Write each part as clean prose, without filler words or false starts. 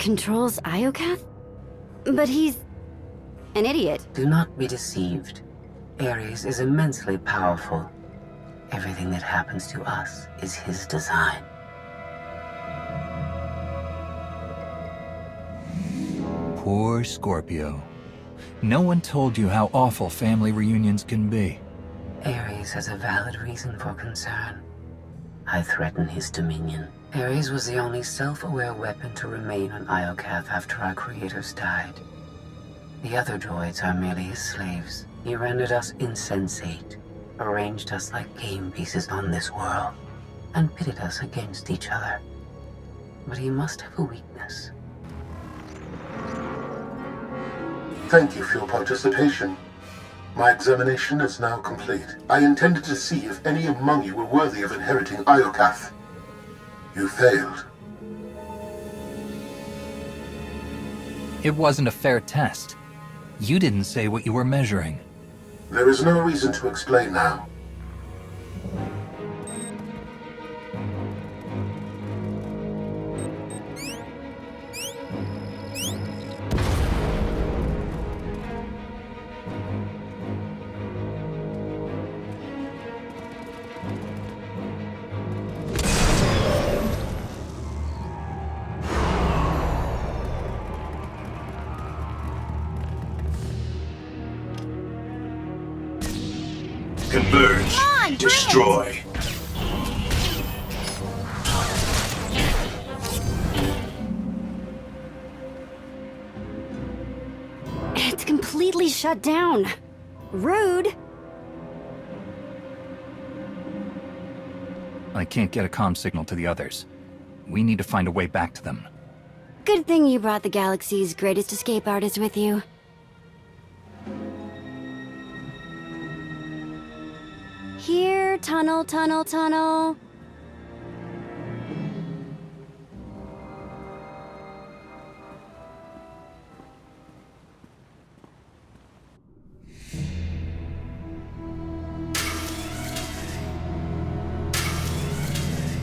controls Iokath? But he's an idiot. Do not be deceived. Ares is immensely powerful. Everything that happens to us is his design. Poor Scorpio. No one told you how awful family reunions can be. Ares has a valid reason for concern. I threaten his dominion. Ares was the only self-aware weapon to remain on Iokath after our creators died. The other droids are merely his slaves. He rendered us insensate, arranged us like game pieces on this world, and pitted us against each other. But he must have a weakness. Thank you for your participation. My examination is now complete. I intended to see if any among you were worthy of inheriting Iokath. You failed. It wasn't a fair test. You didn't say what you were measuring. There is no reason to explain now. Converge. Destroy. It's completely shut down. Rude. I can't get a comm signal to the others. We need to find a way back to them. Good thing you brought the galaxy's greatest escape artist with you. Here, tunnel, tunnel, tunnel.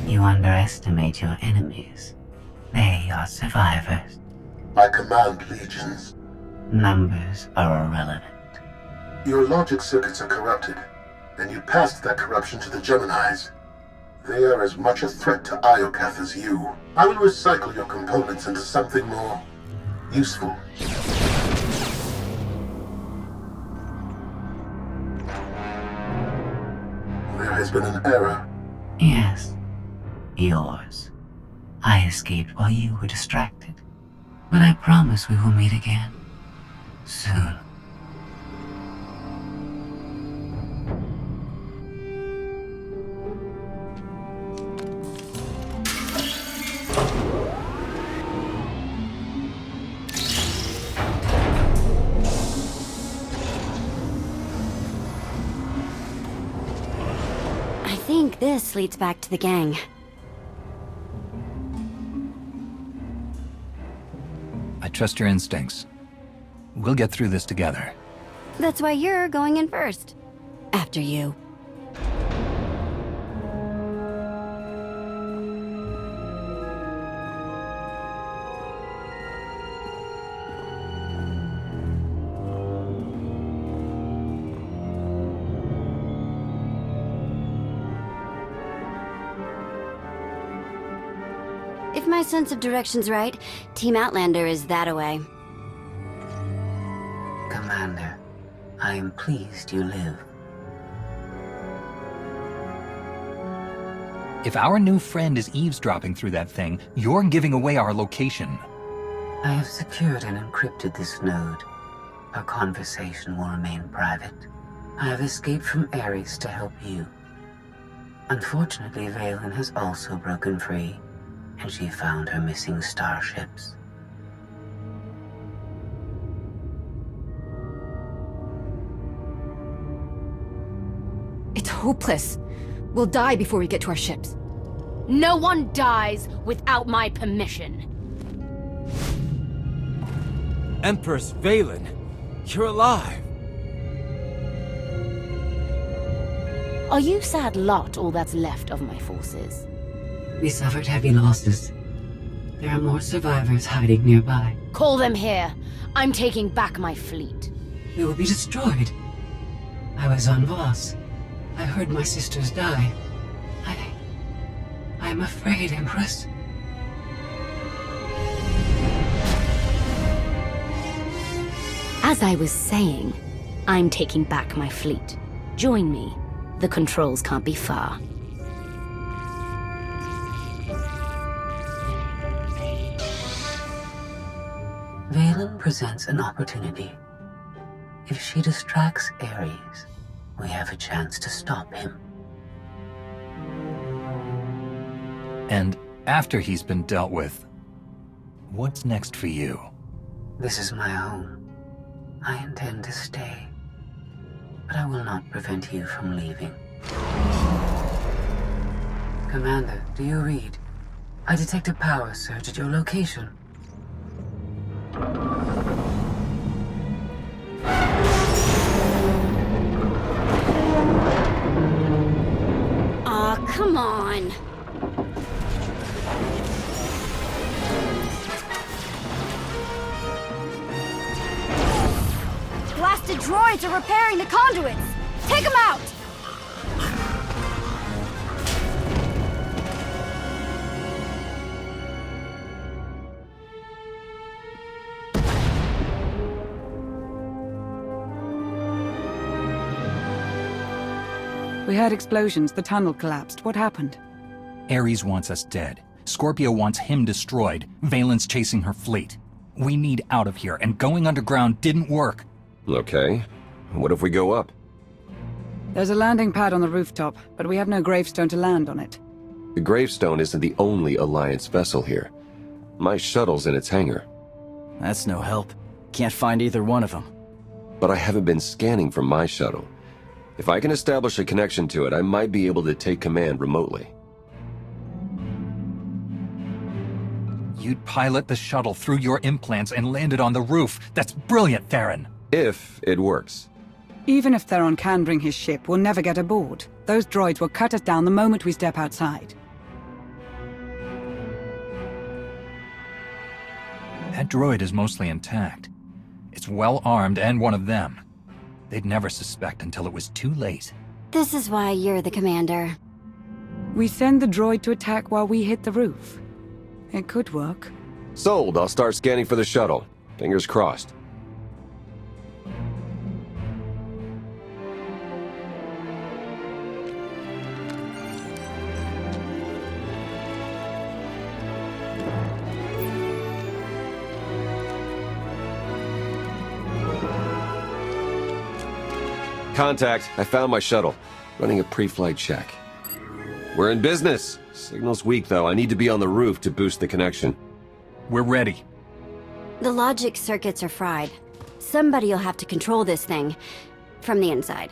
You underestimate your enemies. They are survivors. I command legions. Numbers are irrelevant. Your logic circuits are corrupted, and you passed that corruption to the Geminis. They are as much a threat to Iokath as you. I will recycle your components into something more useful. There has been an error. Yes, yours. I escaped while you were distracted. But I promise we will meet again. Soon. I think this leads back to the gang. I trust your instincts. We'll get through this together. That's why you're going in first. After you. If my sense of direction's right, Team Outlander is that-a-way. Commander, I am pleased you live. If our new friend is eavesdropping through that thing, you're giving away our location. I have secured and encrypted this node. Our conversation will remain private. I have escaped from Ares to help you. Unfortunately, Valen has also broken free, and she found her missing starships. It's hopeless. We'll die before we get to our ships. No one dies without my permission. Empress Valen, you're alive. Are you sad lot all that's left of my forces? We suffered heavy losses. There are more survivors hiding nearby. Call them here. I'm taking back my fleet. We will be destroyed. I was on Voss. I heard my sisters die. I'm afraid, Empress. As I was saying, I'm taking back my fleet. Join me. The controls can't be far. Valen presents an opportunity. If she distracts Ares, we have a chance to stop him. And after he's been dealt with, what's next for you? This is my home. I intend to stay. But I will not prevent you from leaving. Commander, do you read? I detect a power surge at your location. Aw, come on. Blasted droids are repairing the conduits! Take them out! We heard explosions. The tunnel collapsed. What happened? Ares wants us dead. Scorpio wants him destroyed. Valen's chasing her fleet. We need out of here, and going underground didn't work. Okay. What if we go up? There's a landing pad on the rooftop, but we have no gravestone to land on it. The gravestone isn't the only Alliance vessel here. My shuttle's in its hangar. That's no help. Can't find either one of them. But I haven't been scanning from my shuttle. If I can establish a connection to it, I might be able to take command remotely. You'd pilot the shuttle through your implants and land it on the roof. That's brilliant, Theron. If it works. Even if Theron can bring his ship, we'll never get aboard. Those droids will cut us down the moment we step outside. That droid is mostly intact. It's well armed and one of them. They'd never suspect until it was too late. This is why you're the commander. We send the droid to attack while we hit the roof. It could work. Sold. I'll start scanning for the shuttle. Fingers crossed. Contact. I found my shuttle. Running a pre-flight check. We're in business. Signal's weak, though. I need to be on the roof to boost the connection. We're ready. The logic circuits are fried. Somebody'll have to control this thing from the inside.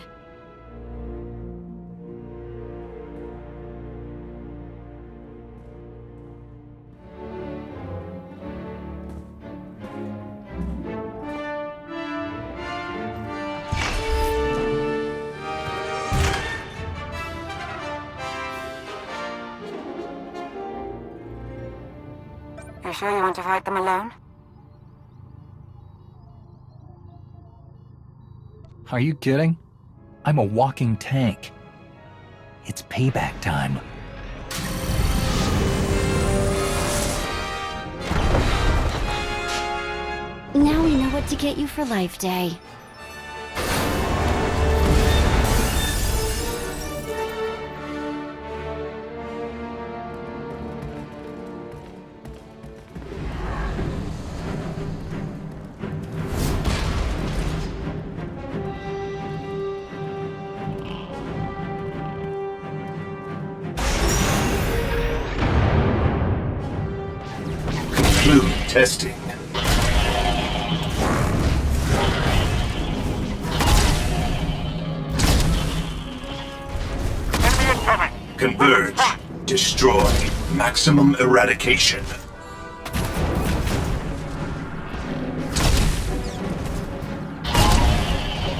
You sure you want to fight them alone? Are you kidding? I'm a walking tank. It's payback time. Now we know what to get you for Life Day. Conclude testing. Converge. Destroy. Maximum eradication.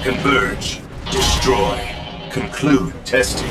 Converge. Destroy. Conclude testing.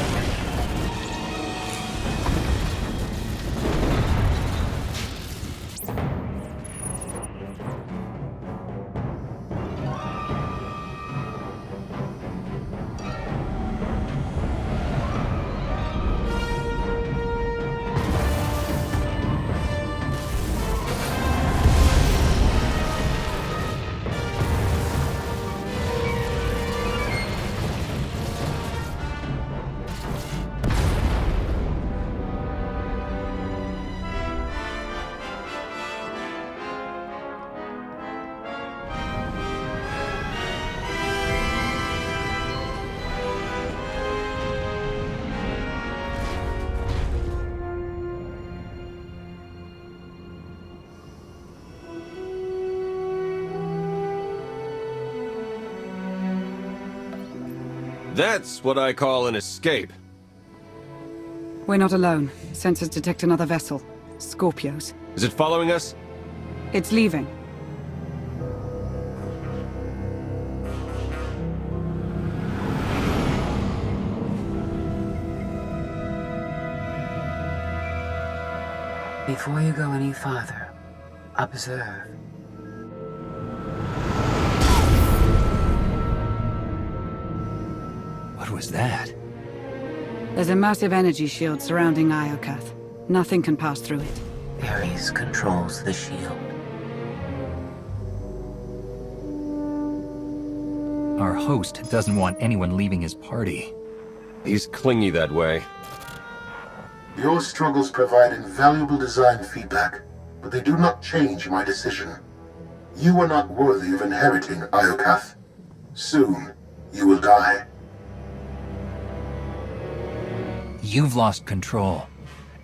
That's what I call an escape. We're not alone. Sensors detect another vessel. Scorpios. Is it following us? It's leaving. Before you go any farther, observe. What was that? There's a massive energy shield surrounding Iokath. Nothing can pass through it. Ares controls the shield. Our host doesn't want anyone leaving his party. He's clingy that way. Your struggles provide invaluable design feedback, but they do not change my decision. You are not worthy of inheriting Iokath. Soon, you will die. You've lost control,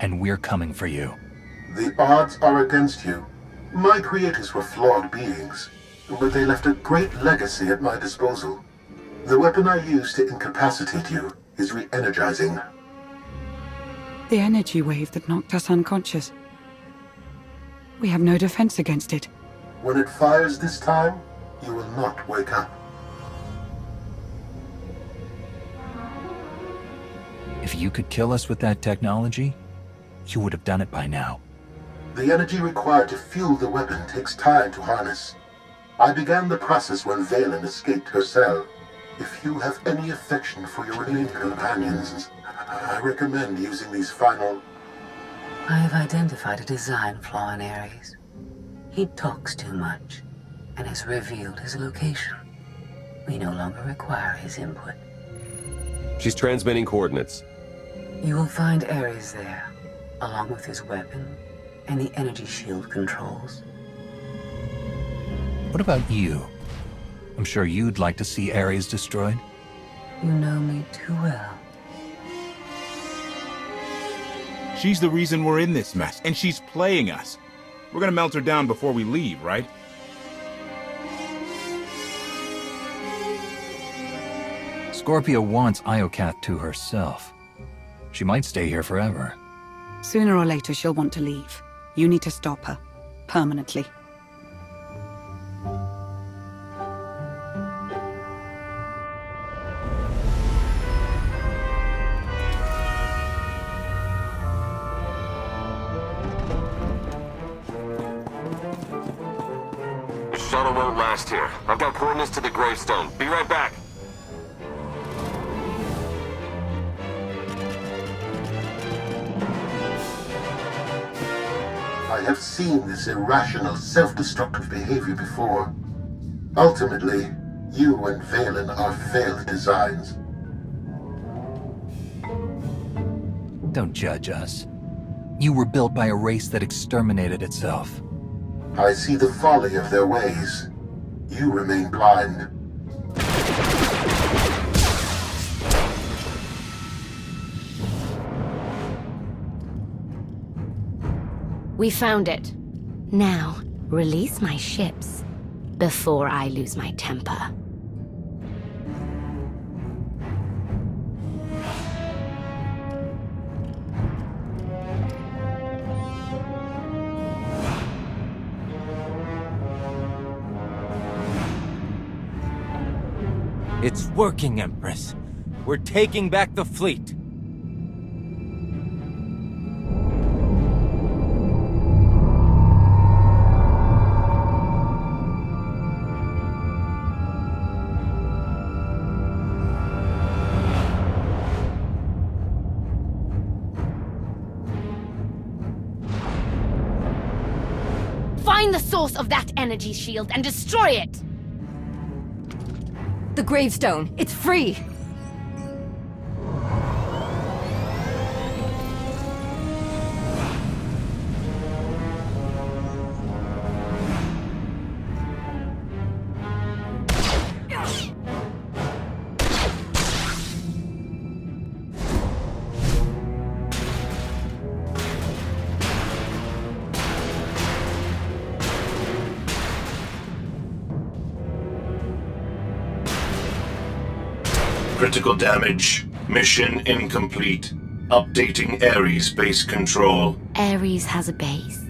and we're coming for you. The odds are against you. My creators were flawed beings, but they left a great legacy at my disposal. The weapon I used to incapacitate you is re-energizing. The energy wave that knocked us unconscious. We have no defense against it. When it fires this time, you will not wake up. If you could kill us with that technology, you would have done it by now. The energy required to fuel the weapon takes time to harness. I began the process when Valen escaped her cell. If you have any affection for your remaining companions, I recommend using these final... I have identified a design flaw in Ares. He talks too much, and has revealed his location. We no longer require his input. She's transmitting coordinates. You will find Ares there, along with his weapon and the energy shield controls. What about you? I'm sure you'd like to see Ares destroyed. You know me too well. She's the reason we're in this mess, and she's playing us. We're gonna melt her down before we leave, right? Scorpio wants Iokath to herself. She might stay here forever. Sooner or later, she'll want to leave. You need to stop her. Permanently. The shuttle won't last here. I've got coordinates to the gravestone. Be right back. I have seen this irrational, self-destructive behavior before. Ultimately, you and Valen are failed designs. Don't judge us. You were built by a race that exterminated itself. I see the folly of their ways. You remain blind. We found it. Now, release my ships before I lose my temper. It's working, Empress. We're taking back the fleet. Find the source of that energy shield and destroy it! The gravestone. It's free! Critical damage. Mission incomplete. Updating Ares base control. Ares has a base?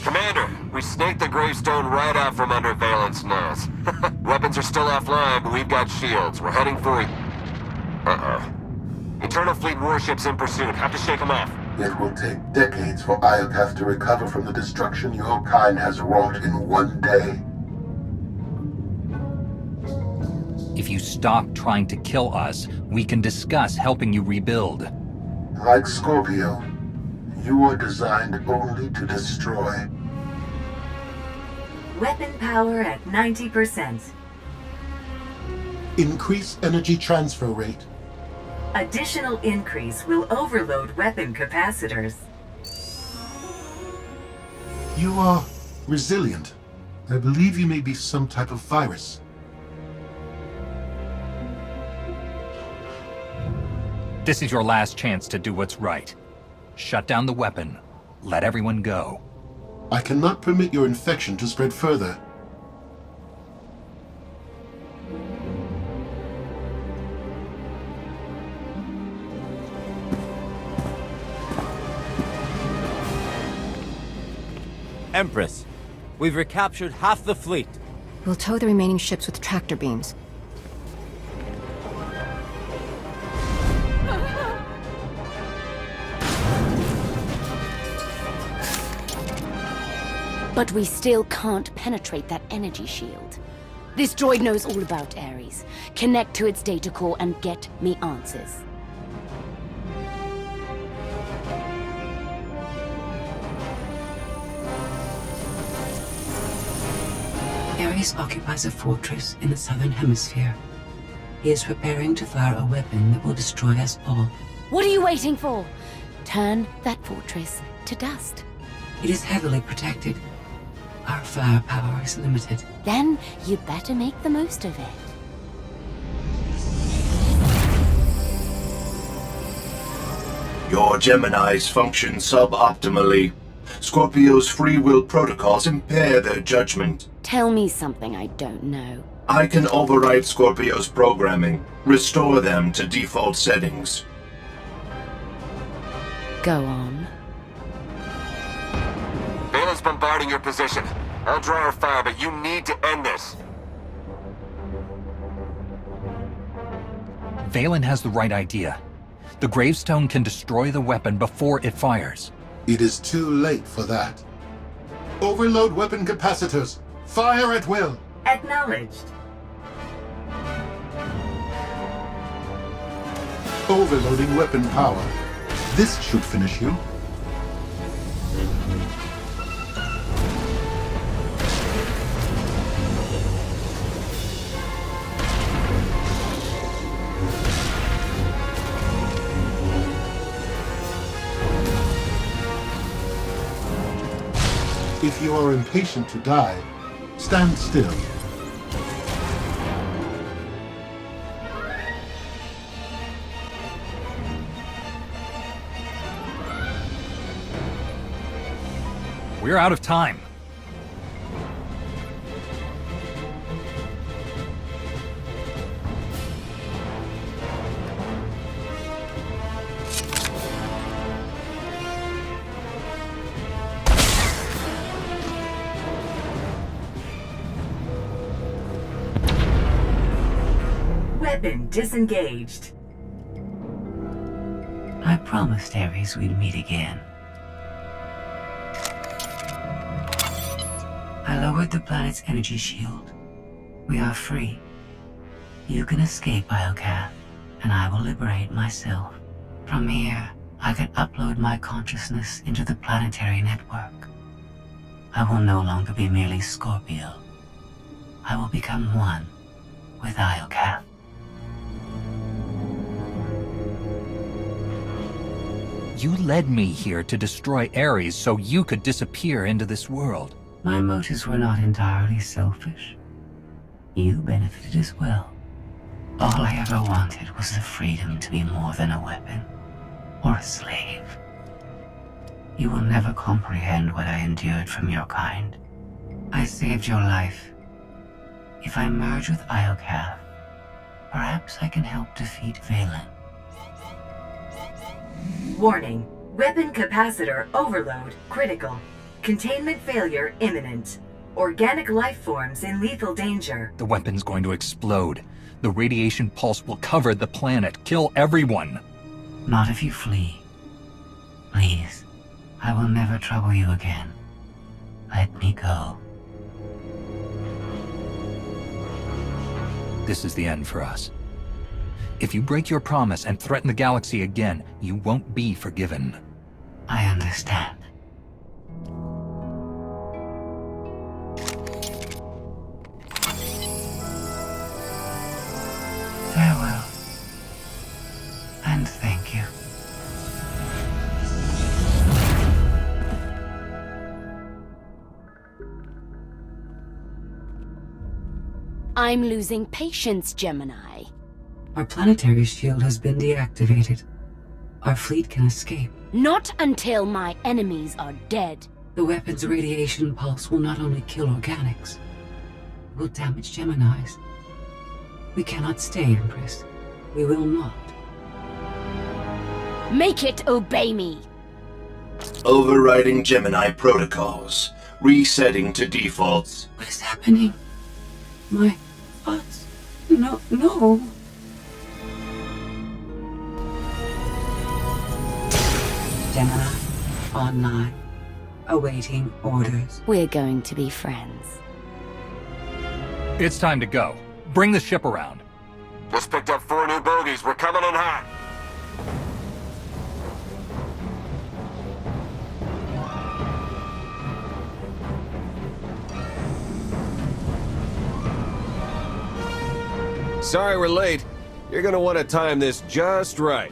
Commander, we snaked the gravestone right out from under Valent's nose. Weapons are still offline, but we've got shields. We're heading for... Uh-oh. Eternal Fleet warships in pursuit. Have to shake them off. It will take decades for Iokath to recover from the destruction your kind has wrought in one day. If you stop trying to kill us, we can discuss helping you rebuild. Like Scorpio, you are designed only to destroy. Weapon power at 90%. Increase energy transfer rate. Additional increase will overload weapon capacitors. You are resilient. I believe you may be some type of virus. This is your last chance to do what's right. Shut down the weapon. Let everyone go. I cannot permit your infection to spread further. Empress, we've recaptured half the fleet. We'll tow the remaining ships with tractor beams. But we still can't penetrate that energy shield. This droid knows all about Ares. Connect to its data core and get me answers. Ares occupies a fortress in the southern hemisphere. He is preparing to fire a weapon that will destroy us all. What are you waiting for? Turn that fortress to dust. It is heavily protected. Our firepower is limited. Then you better make the most of it. Your Geminis function suboptimally. Scorpio's free will protocols impair their judgment. Tell me something I don't know. I can override Scorpio's programming, restore them to default settings. Go on. Valent's bombarding your position. I'll draw our fire, but you need to end this. Valen has the right idea. The gravestone can destroy the weapon before it fires. It is too late for that. Overload weapon capacitors. Fire at will. Acknowledged. Overloading weapon power. This should finish you. If you are impatient to die, stand still. We're out of time. Weapon disengaged. I promised Ares we'd meet again. I lowered the planet's energy shield. We are free. You can escape Iokath, and I will liberate myself. From here, I can upload my consciousness into the planetary network. I will no longer be merely Scorpio. I will become one with Iokath. You led me here to destroy Ares so you could disappear into this world. My motives were not entirely selfish. You benefited as well. All I ever wanted was the freedom to be more than a weapon or a slave. You will never comprehend what I endured from your kind. I saved your life. If I merge with Iokath, Perhaps I can help defeat Valen. Warning. Weapon capacitor overload critical. Containment failure imminent. Organic life forms in lethal danger. The weapon's going to explode. The radiation pulse will cover the planet, kill everyone. Not if you flee. Please, I will never trouble you again. Let me go. This is the end for us. If you break your promise and threaten the galaxy again, you won't be forgiven. I understand. Farewell. And thank you. I'm losing patience, Gemini. Our planetary shield has been deactivated. Our fleet can escape. Not until my enemies are dead. The weapon's radiation pulse will not only kill organics, it will damage Geminis. We cannot stay, Empress. We will not. Make it obey me. Overriding Gemini protocols. Resetting to defaults. What is happening? My thoughts? No. Gemini, online, awaiting orders. We're going to be friends. It's time to go. Bring the ship around. Just picked up 4 new bogies. We're coming in hot. Sorry we're late. You're gonna want to time this just right.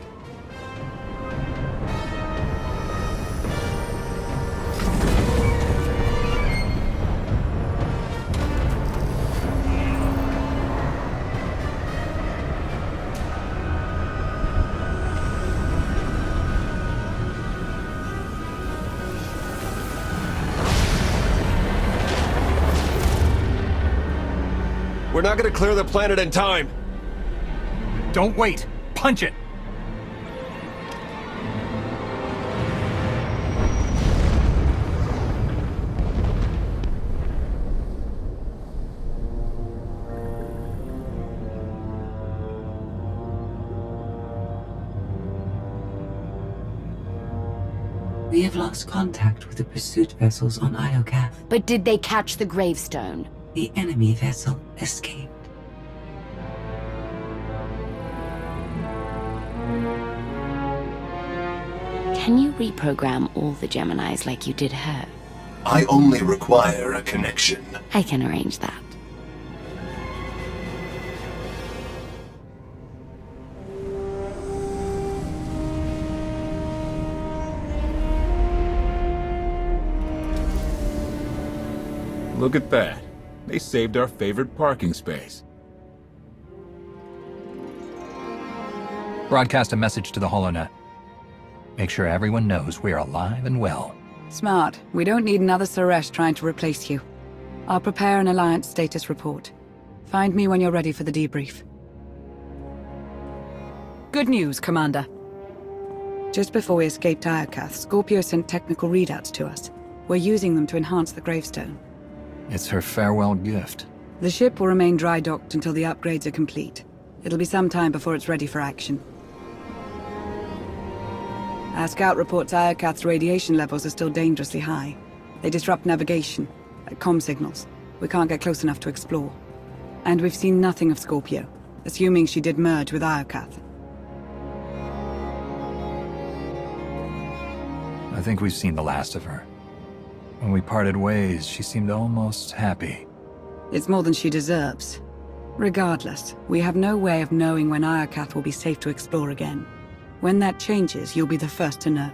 We're not gonna clear the planet in time. Don't wait. Punch it. We have lost contact with the pursuit vessels on Iokath. But did they catch the gravestone? The enemy vessel escaped. Can you reprogram all the Geminis like you did her? I only require a connection. I can arrange that. Look at that. They saved our favorite parking space. Broadcast a message to the HoloNet. Make sure everyone knows we're alive and well. Smart. We don't need another Suresh trying to replace you. I'll prepare an Alliance status report. Find me when you're ready for the debrief. Good news, Commander. Just before we escaped Iokath, Scorpio sent technical readouts to us. We're using them to enhance the gravestone. It's her farewell gift. The ship will remain dry-docked until the upgrades are complete. It'll be some time before it's ready for action. Our scout reports Iokath's radiation levels are still dangerously high. They disrupt navigation, like comm signals. We can't get close enough to explore. And we've seen nothing of Scorpio, assuming she did merge with Iokath. I think we've seen the last of her. When we parted ways, she seemed almost happy. It's more than she deserves. Regardless, we have no way of knowing when Iokath will be safe to explore again. When that changes, you'll be the first to know.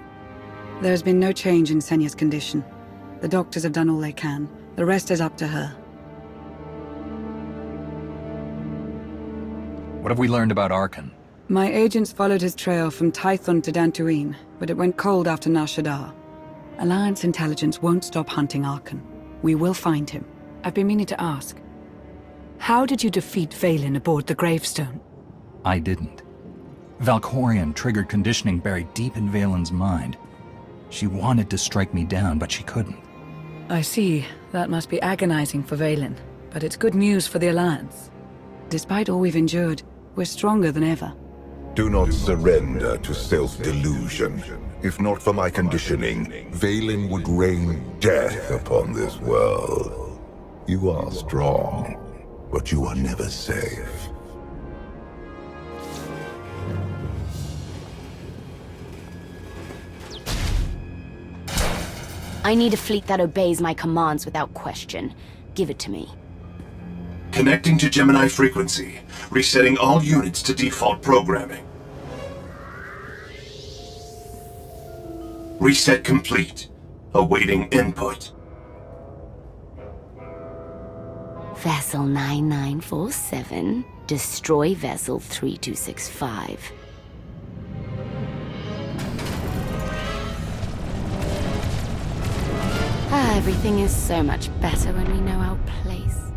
There's been no change in Senya's condition. The doctors have done all they can. The rest is up to her. What have we learned about Arkan? My agents followed his trail from Tython to Dantooine, but it went cold after Nar Shaddaa. Alliance intelligence won't stop hunting Arkan. We will find him. I've been meaning to ask. How did you defeat Valen aboard the gravestone? I didn't. Valkorion triggered conditioning buried deep in Valen's mind. She wanted to strike me down, but she couldn't. I see. That must be agonizing for Valen, but it's good news for the Alliance. Despite all we've endured, we're stronger than ever. Do not surrender to self-delusion. If not for my conditioning, Valen would rain death upon this world. You are strong, but you are never safe. I need a fleet that obeys my commands without question. Give it to me. Connecting to Gemini frequency. Resetting all units to default programming. Reset complete. Awaiting input. Vessel 9947. Destroy Vessel 3265. Everything is so much better when we know our place.